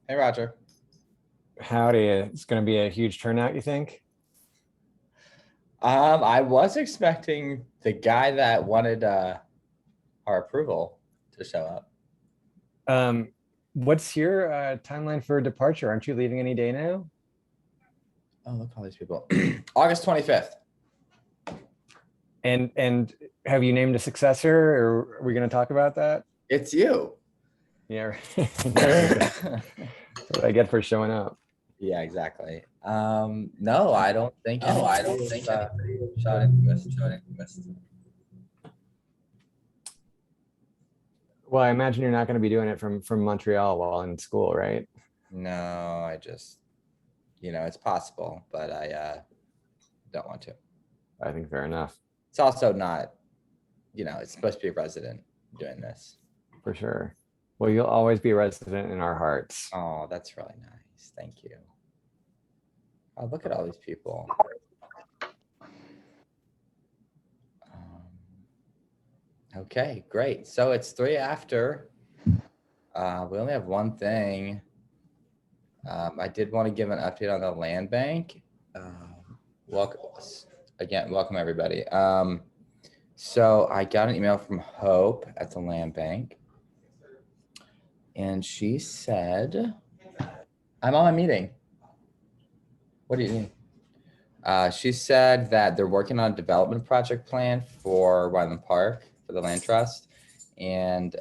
Hey, Roger. Howdy, it's going to be a huge turnout, you think? I was expecting the guy that wanted our approval to show up. Um, what's your timeline for departure? Aren't you leaving any day now? Oh, look at all these people. August 25th. And have you named a successor, or are we going to talk about that? It's you. Yeah, that's what I get for showing up. Yeah, exactly. No, I don't think anybody is shot into us. Well, I imagine you're not going to be doing it from Montreal while in school, right? No, I just, it's possible, but I don't want to. I think fair enough, It's also not, it's supposed to be a resident doing this. for sure. Well, you'll always be a resident in our hearts. Oh, that's really nice. Thank you. Oh, look at all these people. Okay, great. So it's 3 after. We only have one thing. I did want to give an update on the land bank. Welcome again, welcome everybody. So I got an email from Hope at the land bank, and she said, "I'm on a meeting." What do you mean? She said that they're working on a development project plan for Wyland Park for the land trust, and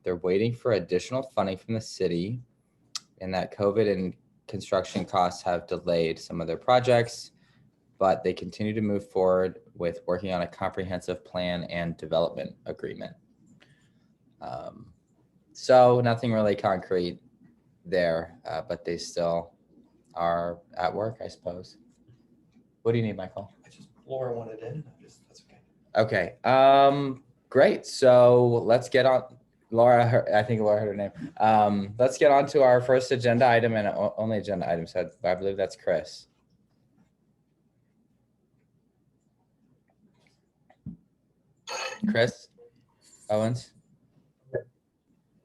they're waiting for additional funding from the city, and that COVID and construction costs have delayed some of their projects, but they continue to move forward with working on a comprehensive plan and development agreement. So nothing really concrete there, but they still are at work, I suppose. What do you need, Michael? Laura wanted in. That's okay. Okay. Great. So let's get on. Laura, I think Laura heard her name. Let's get on to our first agenda item and only agenda item. So I believe that's Chris. Chris Owens.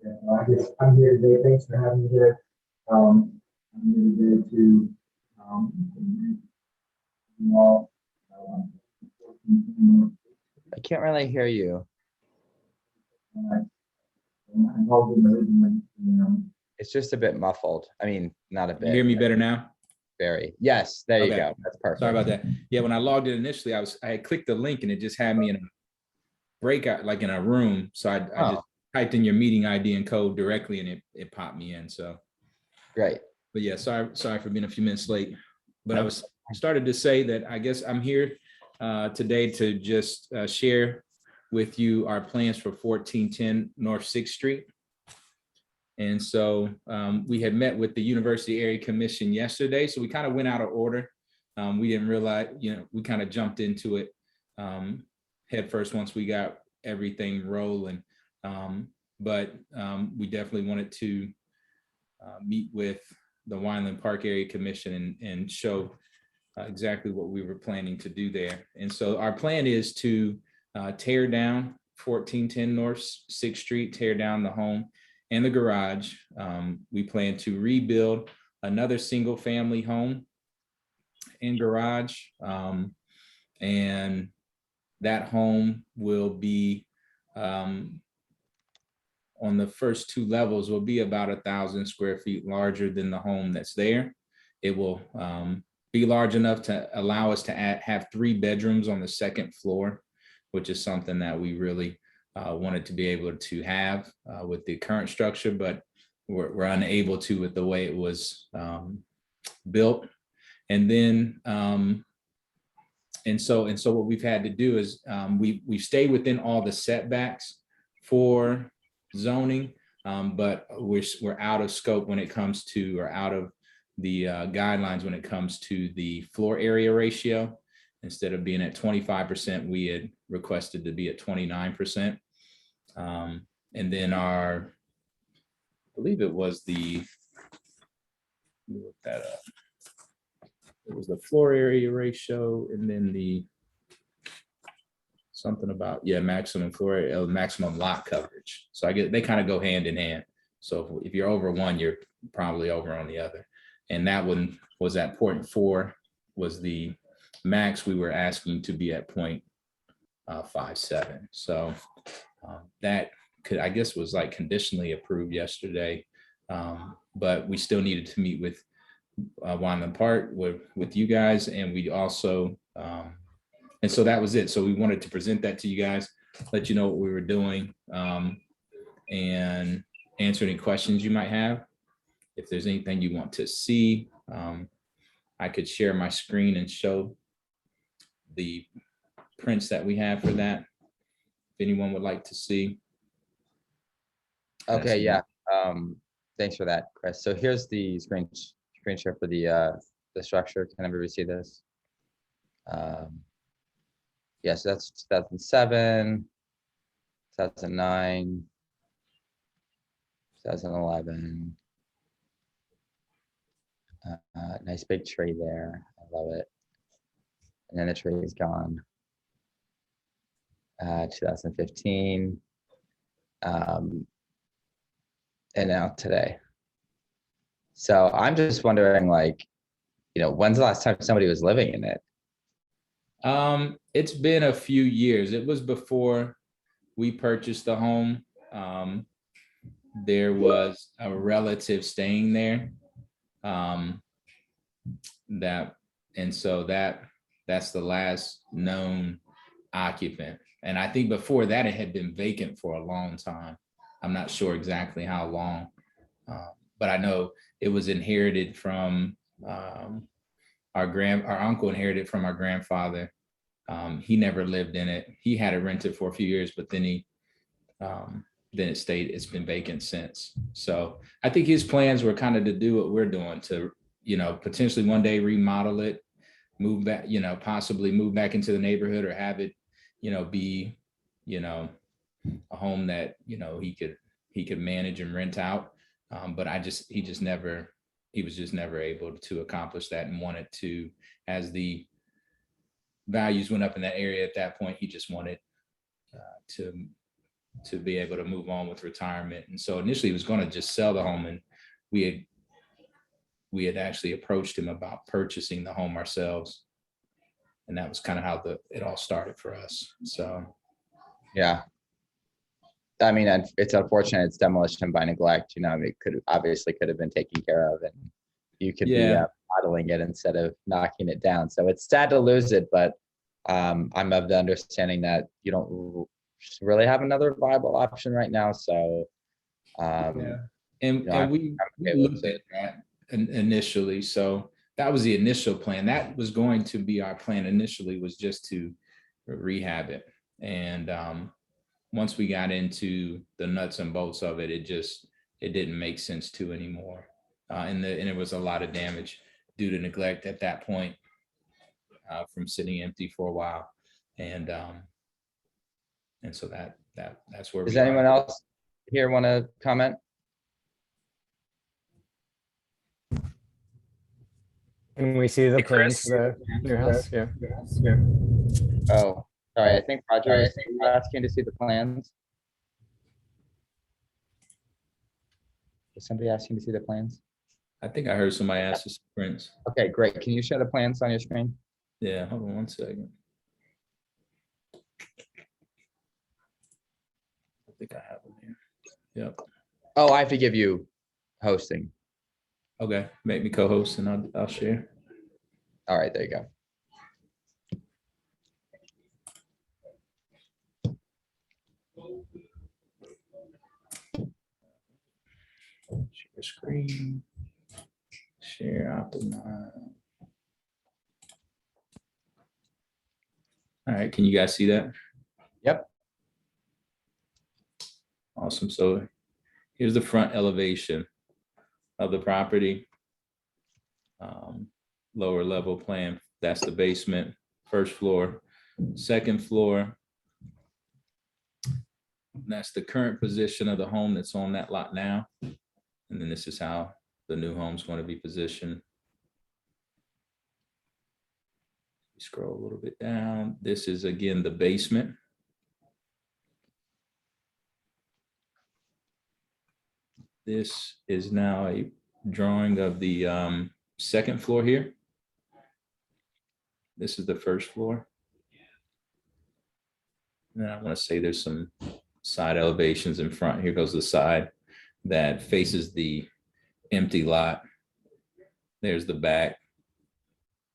Yeah, I guess I'm here today. Thanks for having me here. I'm here today to, you all, I can't really hear you. It's just a bit muffled. I mean, not a bit. You hear me better now? Very. Yes, there you Okay. go. That's perfect. Sorry about that. Yeah, when I logged in initially, I had clicked the link and it just had me in a breakout, like in a room. So I just typed in your meeting ID and code directly and it popped me in. So Great. but yeah, sorry for being a few minutes late. But I started to say that I guess I'm here today to just share with you our plans for 1410 North 6th Street. And so we had met with the University Area Commission yesterday. So we kind of went out of order. We didn't realize, we kind of jumped into it head first once we got everything rolling. But we definitely wanted to meet with the Wineland Park Area Commission and show exactly what we were planning to do there. And so our plan is to tear down 1410 North 6th Street, tear down the home and the garage. We plan to rebuild another single family home and garage. And that home will be on the first 2 levels will be about 1,000 square feet larger than the home that's there. It will be large enough to allow us to have 3 bedrooms on the 2nd floor, which is something that we really wanted to be able to have with the current structure, but we're unable to with the way it was built. And then, and so what we've had to do is we stay within all the setbacks for zoning, but we're out of scope when it comes to, or out of the guidelines when it comes to the floor area ratio. Instead of being at 25%, we had requested to be at 29%. And then I believe it was let me look that up. It was the floor area ratio and then something about, maximum floor area, maximum lot coverage. So I get, they kind of go hand in hand. So if you're over one, you're probably over on the other. And that one was at 0.4 was the max we were asking to be at 0.57. So that could, I guess, was like conditionally approved yesterday. But we still needed to meet with Wyndham Park with you guys. And we also, and so that was it. So we wanted to present that to you guys, let you know what we were doing, and answer any questions you might have. If there's anything you want to see, I could share my screen and show the prints that we have for that. If anyone would like to see. Okay, yeah. Thanks for that, Chris. So here's the screen share for the structure. Can everybody see this? Yeah, so that's 2007, 2009, 2011. Nice big tree there. I love it. And then the tree is gone. 2015. And now today. So I'm just wondering, like, when's the last time somebody was living in it? It's been a few years. It was before we purchased the home. There was a relative staying there. That's the last known occupant. And I think before that, it had been vacant for a long time. I'm not sure exactly how long, but I know it was inherited from our uncle inherited from our grandfather. He never lived in it. He had it rented for a few years, but then it's been vacant since. So I think his plans were kind of to do what we're doing, to, potentially one day remodel it, move back, possibly move back into the neighborhood, or have it, be, a home that, he could manage and rent out. But he was just never able to accomplish that, and wanted to, as the values went up in that area at that point, he just wanted to be able to move on with retirement. And so initially he was going to just sell the home, and we had actually approached him about purchasing the home ourselves. And that was kind of how it all started for us. So, Yeah. I mean, it's unfortunate it's demolition by neglect. It could have been taken care of, and you could be modeling it instead of knocking it down. So it's sad to lose it, but I'm of the understanding that you don't really have another viable option right now. So and we looked at that initially. So that was the initial plan. That was going to be our plan initially, was just to rehab it. And once we got into the nuts and bolts of it, it didn't make sense to anymore. And it was a lot of damage due to neglect at that point, from sitting empty for a while. And so that's where does anyone else here want to comment? Can we see the plans for the new house? Yeah. Oh, sorry. I think Roger is asking to see the plans. Is somebody asking to see the plans? I think I heard somebody ask for some prints. Okay, great. Can you show the plans on your screen? Yeah, hold on one second. I think I have them here. Yep. Oh, I have to give you hosting. Okay, make me co-host and I'll share. All right, there you go. Share screen. Share Optimize. All right, can you guys see that? Yep. Awesome. So here's the front elevation of the property. Lower level plan. That's the basement, first floor, second floor. That's the current position of the home that's on that lot now. And then this is how the new home's going to be positioned. Scroll a little bit down. This is again the basement. this is now a drawing of the second floor here. This is the first floor. And I want to say there's some side elevations in front. Here goes the side that faces the empty lot. There's the back.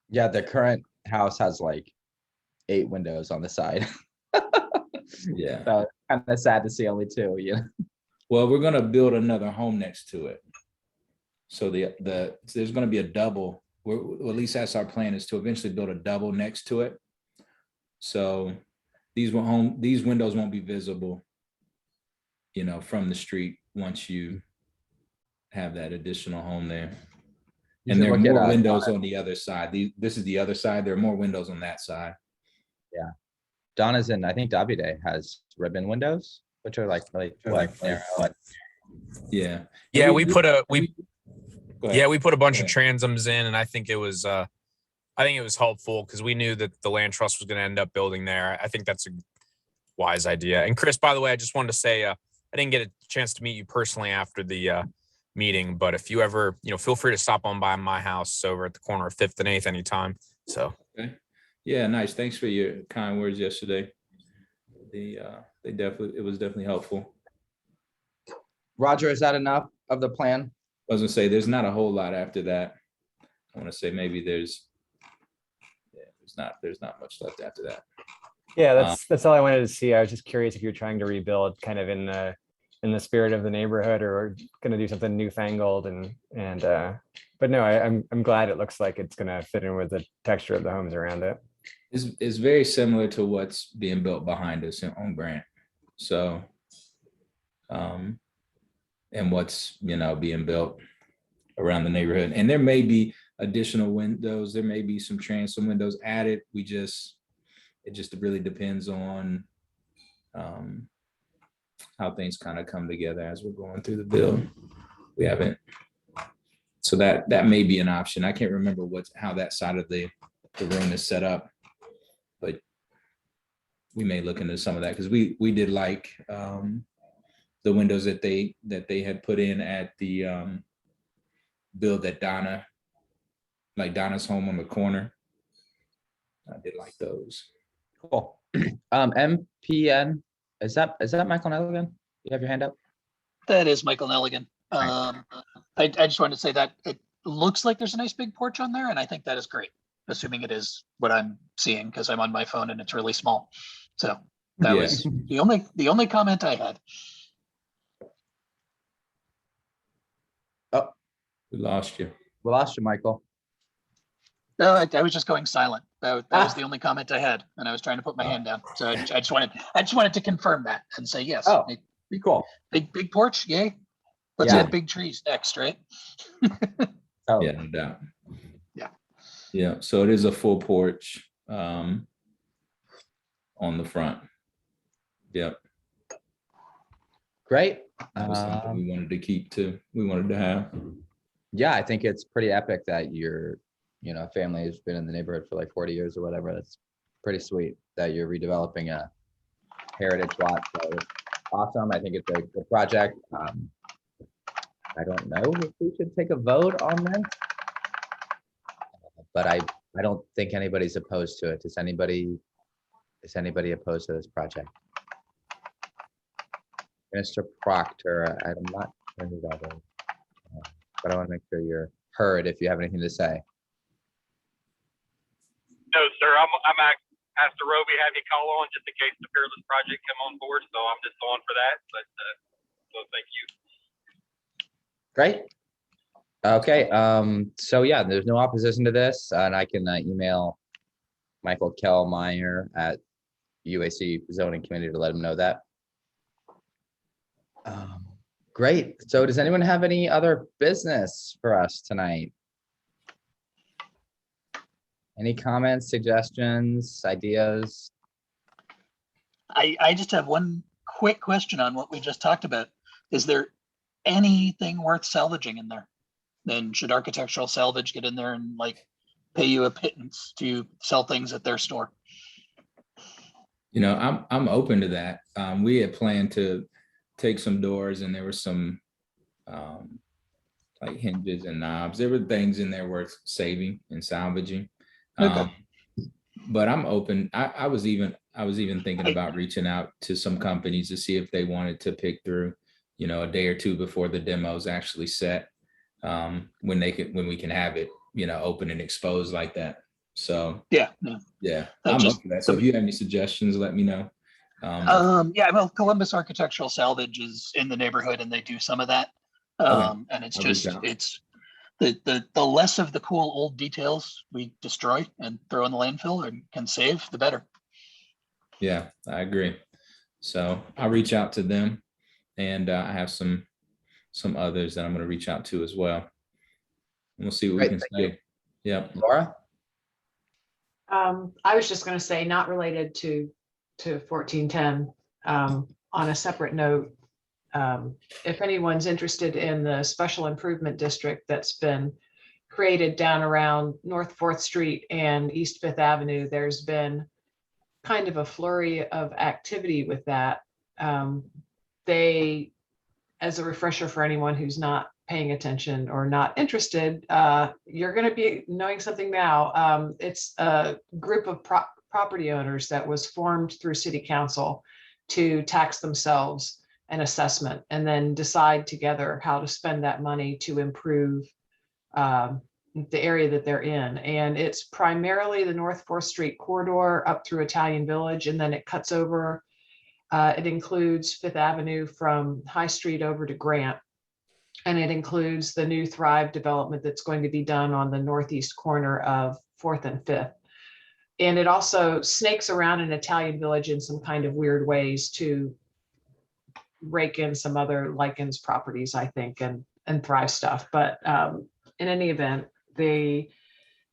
Yeah, the current house has like 8 windows on the side. Yeah. So kind of sad to see only 2, you know? Well, we're gonna build another home next to it. So there's gonna be a double, well, at least that's our plan, is to eventually build a double next to it. So these windows won't be visible, you know, from the street once you have that additional home there. You And should there are look at, more windows on the other side. This is the other side. There are more windows on that side. Donna's in, I think Davide has ribbon windows, which are like really like narrow. and- Yeah. Yeah, we put a Go ahead. yeah, we put a bunch of Yeah. transoms in, and I think it was helpful because we knew that the land trust was going to end up building there. I think that's a wise idea. And Chris, by the way, I just wanted to say I didn't get a chance to meet you personally after the meeting, but if you ever, feel free to stop on by my house over at the corner of 5th and 8th anytime. So Okay. Yeah, nice. Thanks for your kind words yesterday. It was definitely helpful. Roger, is that enough of the plan? I was gonna say, there's not a whole lot after that. I want to say maybe there's not much left after that. Yeah, that's all I wanted to see. I was just curious if you're trying to rebuild kind of in the spirit of the neighborhood, or going to do something newfangled but no, I'm glad it looks like it's going to fit in with the texture of the homes around it. It's very similar to what's being built behind us on Grant. So, and what's, being built around the neighborhood. And there may be additional windows. There may be some transom windows added. It just really depends on how things kind of come together as we're going through the build. We haven't. So that may be an option. I can't remember how that side of the room is set up, but we may look into some of that because we did like the windows that they had put in at the build that Donna's home on the corner. I did like those. Cool. MPN, is that Michael Nelligan? You have your hand up? That is Michael Nelligan. Right. I just wanted to say that it looks like there's a nice big porch on there, and I think that is great, assuming it is what I'm seeing, because I'm on my phone and it's really small. So that Yeah. was the only comment I had. We lost you. We lost you, Michael. No, I was just going silent. That was the only comment I had, and I was trying to put my hand down. So I just wanted to confirm that and say yes. Oh. Cool. Big porch, yay. Let's Yeah. add big trees next, right? Oh, Yeah, no doubt. Yeah. Yeah, so it is a full porch on the front. Yep. great. That was something we wanted to keep too. We wanted to have. Yeah, I think it's pretty epic that your, family has been in the neighborhood for like 40 years or whatever. That's pretty sweet that you're redeveloping a heritage lot. So it's awesome. I think it's a good project. I don't know if we should take a vote on this, but I don't think anybody's opposed to it. Is anybody opposed to this project? Mr. Proctor, I'm not sure who that is, but I want to make sure you're heard if you have anything to say. No, sir, I'm asked Roby have you call on just in case the Peerless project come on board, so I'm just on for that, but so thank you. Great. Okay, so yeah, there's no opposition to this, and I can email Michael Kellmeyer at UAC Zoning Committee to let him know that. Great. So does anyone have any other business for us tonight? Any comments, suggestions, ideas? I just have one quick question on what we just talked about. Is there anything worth salvaging in there? Then should Architectural Salvage get in there and pay you a pittance to sell things at their store? I'm open to that. We had planned to take some doors, and there were some like hinges and knobs. There were things in there worth saving and salvaging. Okay. But I'm open. I was even thinking about reaching out to some companies to see if they wanted to pick through, you know, a day or two before the demo's actually set, when we can have it, you know, open and exposed like that. So Yeah. No. yeah, That I'm just- up for that. So if you have any suggestions, let me know. Yeah, well, Columbus Architectural Salvage is in the neighborhood and they do some of that. And it's I'll reach just, out. it's the less of the cool old details we destroy and throw in the landfill and can save, the better. Yeah, I agree. So I'll reach out to them, and I have some others that I'm going to reach out to as well. And we'll see what Great, we can thank you. say. Yeah. Laura? I was just going to say, not related to 1410, on a separate note, if anyone's interested in the special improvement district that's been created down around North 4th Street and East 5th Avenue, there's been kind of a flurry of activity with that. They, as a refresher for anyone who's not paying attention or not interested, you're going to be knowing something now. It's a group of property owners that was formed through city council to tax themselves an assessment and then decide together how to spend that money to improve the area that they're in. And it's primarily the North 4th Street corridor up through Italian Village, and then it cuts over. It includes 5th Avenue from High Street over to Grant. And it includes the new Thrive development that's going to be done on the northeast corner of 4th and 5th. And it also snakes around in Italian Village in some kind of weird ways to rake in some other Likens properties, I think, and Thrive stuff. But in any event, they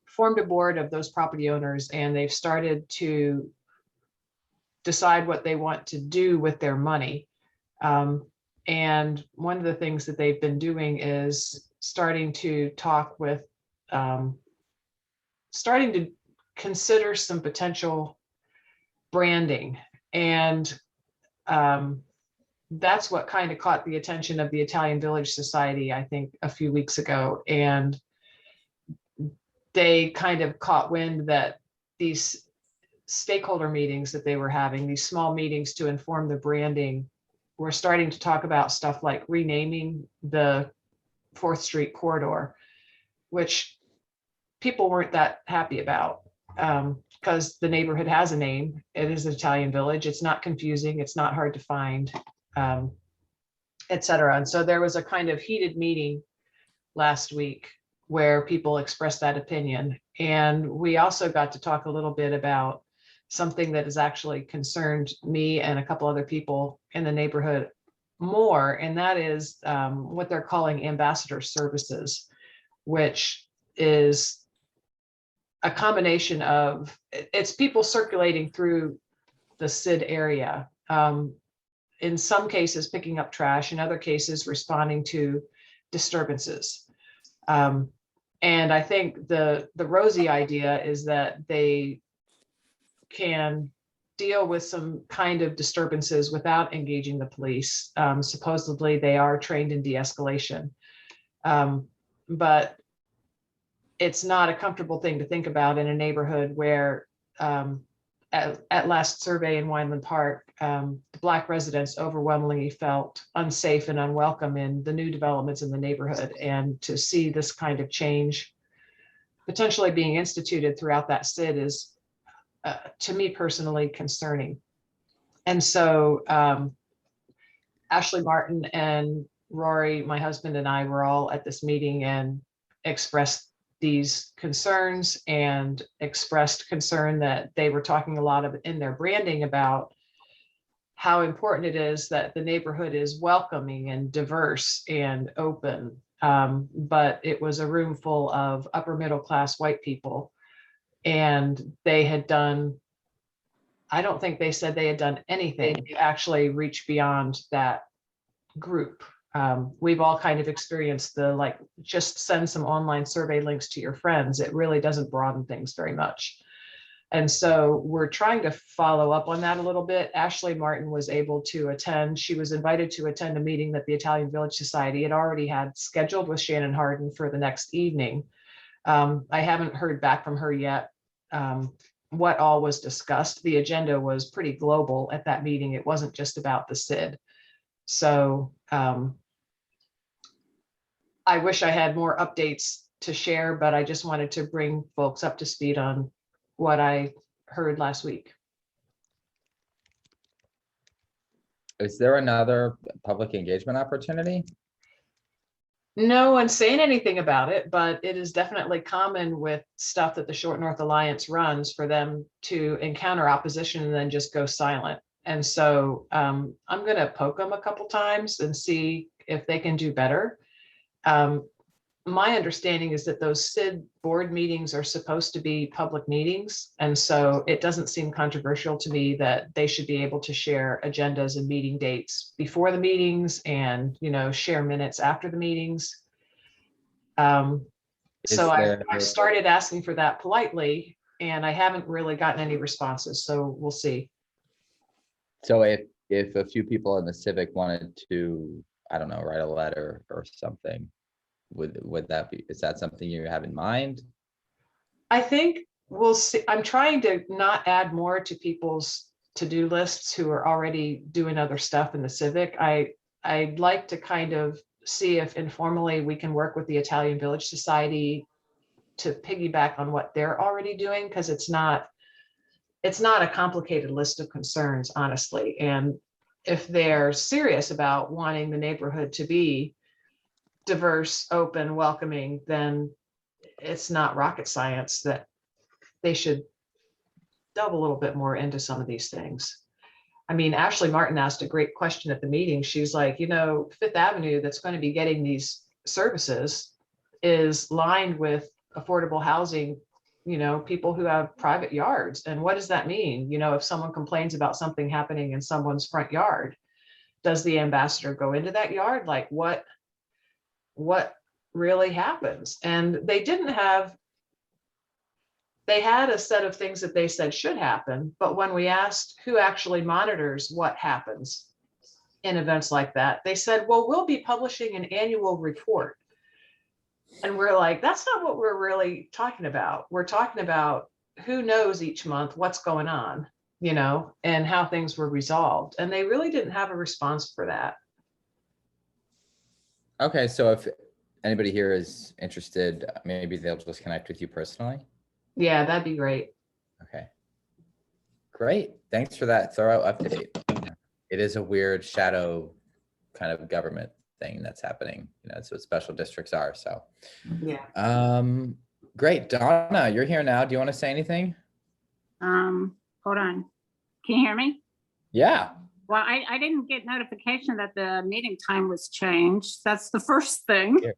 formed a board of those property owners, and they've started to decide what they want to do with their money. And one of the things that they've been doing is starting to talk with, starting to consider some potential branding. And that's what kind of caught the attention of the Italian Village Society, I think, a few weeks ago. And they kind of caught wind that these stakeholder meetings that they were having, these small meetings to inform the branding, we're starting to talk about stuff like renaming the 4th Street corridor, which people weren't that happy about, because the neighborhood has a name. It is Italian Village. It's not confusing. It's not hard to find, et cetera. And so there was a kind of heated meeting last week where people expressed that opinion. And we also got to talk a little bit about something that has actually concerned me and a couple other people in the neighborhood more, and that is what they're calling ambassador services, which is a combination of, it's people circulating through the SID area, in some cases picking up trash, in other cases responding to disturbances. And I think the rosy idea is that they can deal with some kind of disturbances without engaging the police. Supposedly they are trained in de-escalation, but it's not a comfortable thing to think about in a neighborhood where at last survey in Wineland Park, the Black residents overwhelmingly felt unsafe and unwelcome in the new developments in the neighborhood. And to see this kind of change potentially being instituted throughout that SID is, to me personally, concerning. And so Ashley Martin and Rory, my husband, and I were all at this meeting and expressed these concerns and expressed concern that they were talking a lot of in their branding about how important it is that the neighborhood is welcoming and diverse and open. But it was a room full of upper middle class white people. And they had done, I don't think they said they had done anything to actually reach beyond that group. We've all kind of experienced the, like, just send some online survey links to your friends. It really doesn't broaden things very much. And so we're trying to follow up on that a little bit. Ashley Martin was able to attend. She was invited to attend a meeting that the Italian Village Society had already had scheduled with Shannon Harden for the next evening. I haven't heard back from her yet. What all was discussed. The agenda was pretty global at that meeting. It wasn't just about the SID. So I wish I had more updates to share, but I just wanted to bring folks up to speed on what I heard last week. Is there another public engagement opportunity? No one's saying anything about it, but it is definitely common with stuff that the Short North Alliance runs for them to encounter opposition and then just go silent. And so I'm going to poke them a couple times and see if they can do better. My understanding is that those SID board meetings are supposed to be public meetings. And so it doesn't seem controversial to me that they should be able to share agendas and meeting dates before the meetings and, you know, share minutes after the meetings. So I started asking for that politely, and I haven't really gotten any responses. So we'll see. So if a few people in the civic wanted to, I don't know, write a letter or something, would that be, is that something you have in mind? I think we'll see. I'm trying to not add more to people's to-do lists who are already doing other stuff in the civic. I'd like to kind of see if informally we can work with the Italian Village Society to piggyback on what they're already doing, because it's not a complicated list of concerns, honestly. And if they're serious about wanting the neighborhood to be diverse, open, welcoming, then it's not rocket science that they should delve a little bit more into some of these things. I mean, Ashley Martin asked a great question at the meeting. She's like, you know, Fifth Avenue that's going to be getting these services is lined with affordable housing, you know, people who have private yards. And what does that mean? You know, if someone complains about something happening in someone's front yard, does the ambassador go into that yard? Like what really happens? And they had a set of things that they said should happen, but when we asked who actually monitors what happens in events like that, they said, well, we'll be publishing an annual report. And we're like, that's not what we're really talking about. We're talking about who knows each month what's going on, you know, and how things were resolved. And they really didn't have a response for that. Okay, so if anybody here is interested, maybe they'll just connect with you personally. Yeah, that'd be great. Okay. Great. Thanks for that thorough update. It is a weird shadow kind of government thing that's happening. You know, that's what special districts are. So, Yeah. Great. Donna, you're here now. Do you want to say anything? Hold on. Can you hear me? Yeah. Well, I didn't get notification that the meeting time was changed. That's the first thing. Here.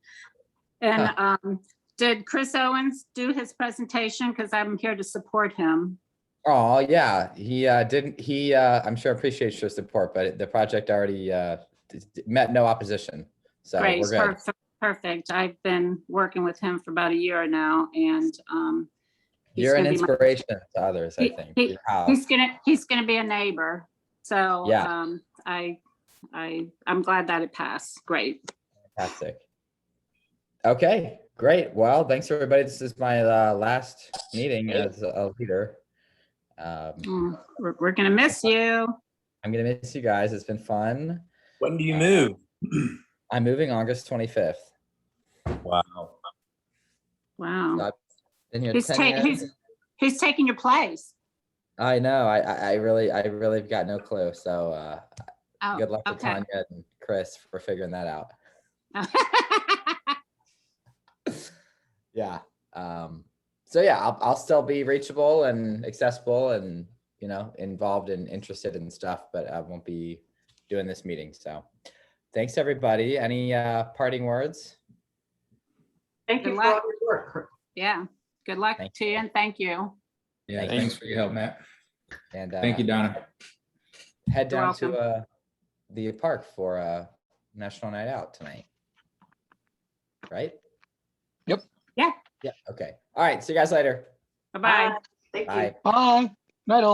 And did Chris Owens do his presentation? Because I'm here to support him. Oh, yeah. He didn't. He, I'm sure appreciates your support, but the project already met no opposition. So Great, we're good. perfect. I've been working with him for about a year now, and You're an inspiration to others, I think. He's gonna be a neighbor. So Yeah. I'm glad that it passed. Great. Fantastic. Okay, great. Well, thanks everybody. This is my last meeting as a leader. We're gonna miss you. I'm gonna miss you guys. It's been fun. When do you move? I'm moving August 25th. Wow. Wow. Been here He's 10 years. he's taking your place. I know. I really have got no clue. So Oh, good luck to okay. Tanya and Chris for figuring that out. Yeah. So yeah, I'll still be reachable and accessible and, you know, involved and interested in stuff, but I won't be doing this meeting. So thanks everybody. Any parting words? Thank you Good for all luck. your work. Yeah. Good luck Thank to you, and thank you. Yeah, Thank thanks for your help, Matt. And Thank you, Donna. head You're down welcome. to the park for a National Night Out tonight. Right? Yep. Yeah. Yeah. Okay. All right. See you guys later. Bye-bye. Thank you. Bye. Bye. Night all.